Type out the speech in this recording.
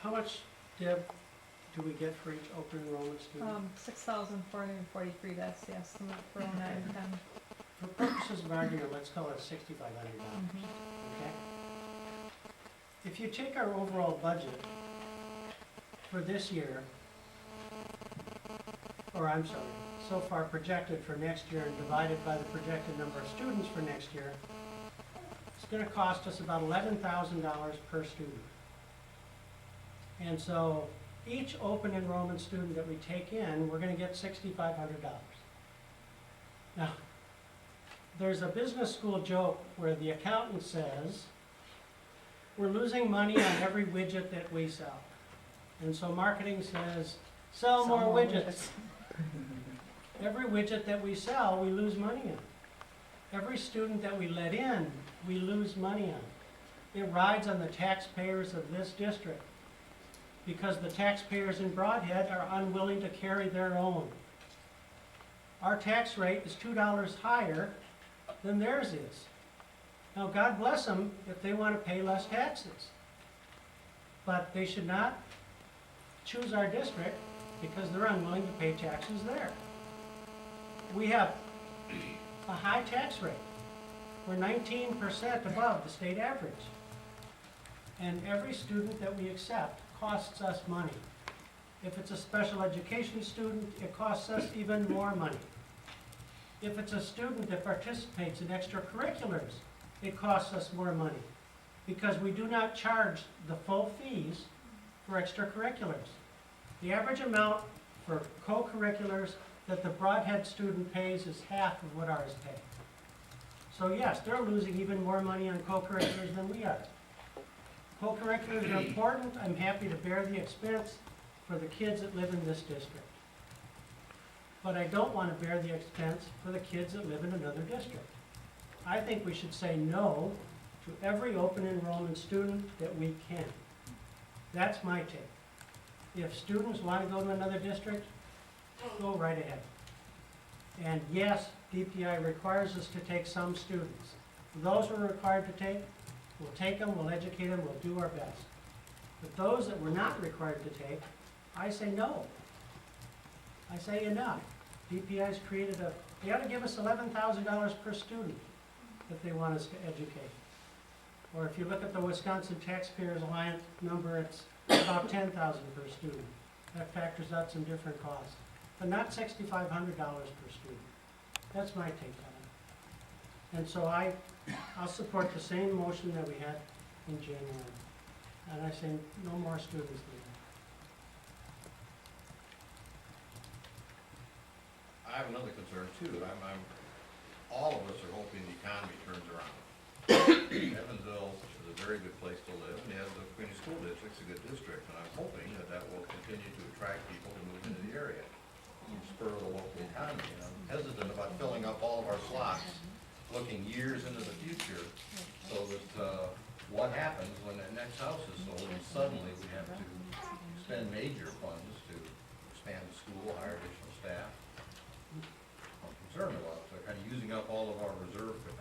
How much, Deb, do we get for each open enrollment student? 6,443, that's the estimate for 09 and 10. For purposes of argument, let's call it $6,500, Mhm. okay? If you take our overall budget for this year, or I'm sorry, so far projected for next year and divided by the projected number of students for next year, it's gonna cost us about $11,000 per student. And so each open enrollment student that we take in, we're gonna get $6,500. Now, there's a business school joke where the accountant says, we're losing money on every widget that we sell. And so marketing says, sell more widgets. Every widget that we sell, we lose money on. Every student that we let in, we lose money on. It rides on the taxpayers of this district because the taxpayers in Broadhead are unwilling to carry their own. Our tax rate is $2 higher than theirs is. Now, God bless them if they want to pay less taxes. But they should not choose our district because they're unwilling to pay taxes there. We have a high tax rate. We're 19% above the state average. And every student that we accept costs us money. If it's a special education student, it costs us even more money. If it's a student that participates in extracurriculars, it costs us more money because we do not charge the full fees for extracurriculars. The average amount for co-curriculars that the Broadhead student pays is half of what ours pay. So yes, they're losing even more money on co-curriculars than we are. Co-curriculars are important. I'm happy to bear the expense for the kids that live in this district. But I don't want to bear the expense for the kids that live in another district. I think we should say no to every open enrollment student that we can. That's my take. If students want to go to another district, go right ahead. And yes, DPI requires us to take some students. For those we're required to take, we'll take them, we'll educate them, we'll do our best. But those that we're not required to take, I say no. I say enough. DPI's created they ought to give us $11,000 per student if they want us to educate. Or if you look at the Wisconsin Taxpayers Alliance number, it's about $10,000 per student. That factors out some different costs, but not $6,500 per student. That's my take on it. And so I'll support the same motion that we had in January. And I say no more students leaving. I have another concern too. All of us are hoping the economy turns around. Evansville is a very good place to live, and the community school district's a good district, and I'm hoping that will continue to attract people to move into the area and spur the local economy. And I'm hesitant about filling up all of our slots, looking years into the future, so that what happens when that next house is sold and suddenly we have to spend major funds to expand the school, hire additional staff. I'm concerned about kind of using up all of our reserve capacity.